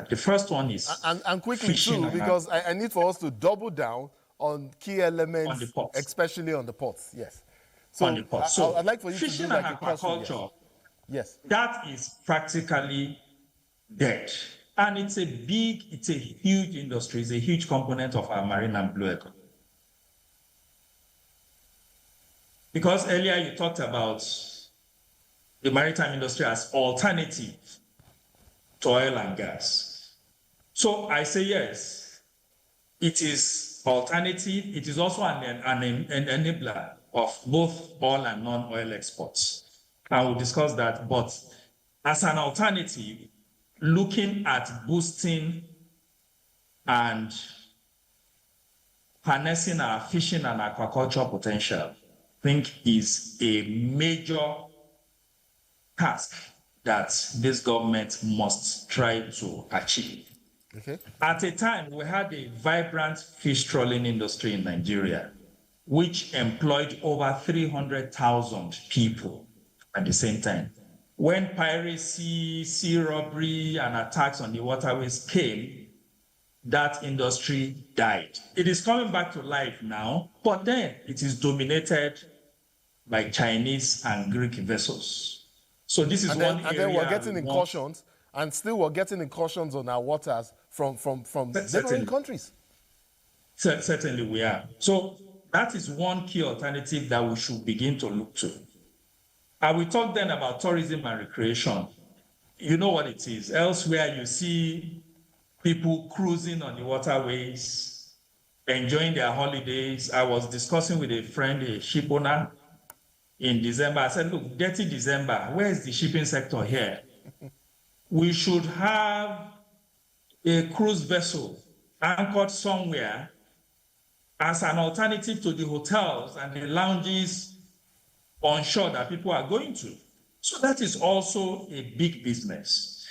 The first one is and quickly fishing too, because I need for us to double down on key elements, on the ports. especially on the ports. Yes. So On the ports. So I'd like for you to do fishing like and a question. aquaculture, Yes. that is practically dead. And it's a huge industry, it's a huge component of our marine and blue economy. Because earlier you talked about the maritime industry as alternative to oil and gas. So I say yes, it is alternative. It is also an enabler of both oil and non-oil exports. I will discuss that, but as an alternative, looking at boosting and harnessing our fishing and aquaculture potential, I think is a major task that this government must try to achieve. Okay. At a time, we had a vibrant fish trawling industry in Nigeria, which employed over 300,000 people at the same time. When piracy, sea robbery, and attacks on the waterways came, that industry died. It is coming back to life now, but then it is dominated by Chinese and Greek vessels. So this is one area. And then we're getting incursions, and still we're getting incursions on our waters from neighboring countries. Certainly we are. So that is one key alternative that we should begin to look to. And we talked then about tourism and recreation. You know what it is. Elsewhere you see people cruising on the waterways, enjoying their holidays. I was discussing with a friend, a ship owner, in December. I said, look, dirty December, where is the shipping sector here? We should have a cruise vessel anchored somewhere as an alternative to the hotels and the lounges on shore that people are going to. So that is also a big business.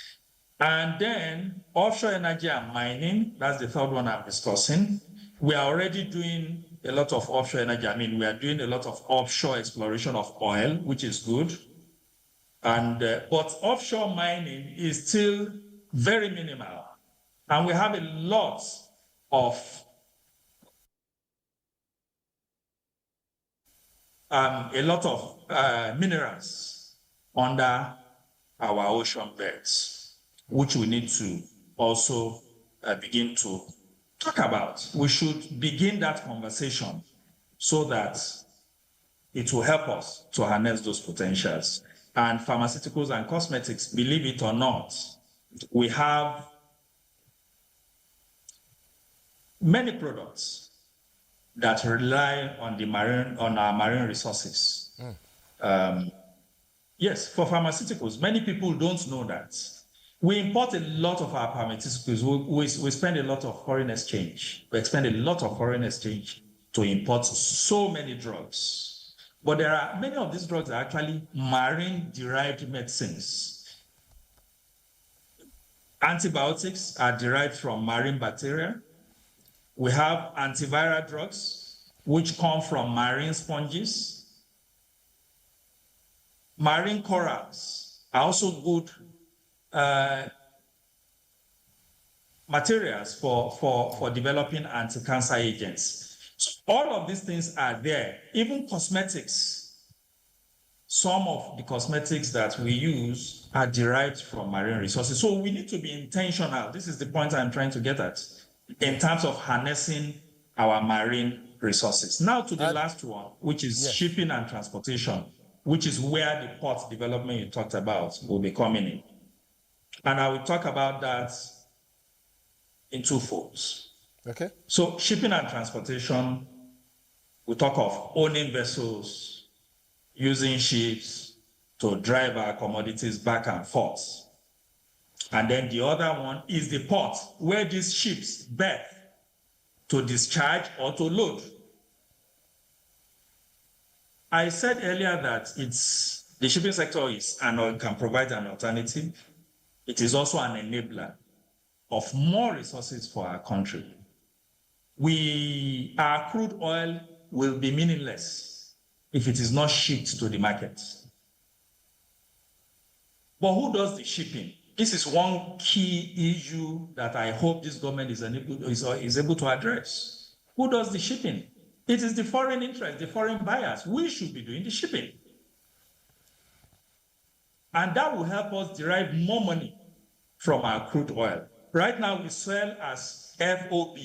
And then offshore energy and mining, that's the third one I'm discussing. We are already doing a lot of offshore energy. I mean, we are doing a lot of offshore exploration of oil, which is good. And but offshore mining is still very minimal. And we have a lot of minerals under our ocean beds, which we need to also begin to talk about. We should begin that conversation so that it will help us to harness those potentials. And pharmaceuticals and cosmetics, believe it or not, we have many products that rely on our marine resources. Yes, for pharmaceuticals, many people don't know that. We import a lot of our pharmaceuticals. We spend a lot of foreign exchange. We expend a lot of foreign exchange to import so many drugs. But there are many of these drugs are actually marine-derived medicines. Antibiotics are derived from marine bacteria. We have antiviral drugs, which come from marine sponges. Marine corals are also good materials for developing anti-cancer agents. So all of these things are there. Even cosmetics, some of the cosmetics that we use are derived from marine resources. So we need to be intentional. This is the point I'm trying to get at in terms of harnessing our marine resources. Now to the last one, which is shipping and transportation, which is where the port development you talked about will be coming in. And I will talk about that in two folds. Okay. So shipping and transportation, we talk of owning vessels, using ships to drive our commodities back and forth. And then the other one is the port, where these ships berth to discharge or to load. I said earlier that the shipping sector can provide an alternative. It is also an enabler of more resources for our country. Our crude oil will be meaningless if it is not shipped to the market. But who does the shipping? This is one key issue that I hope this government is able to address. Who does the shipping? It is the foreign interest, the foreign buyers. We should be doing the shipping. And that will help us derive more money from our crude oil. Right now, we sell as FOB,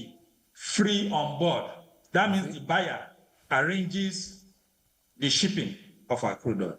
free on board. That means the buyer arranges the shipping of our crude oil.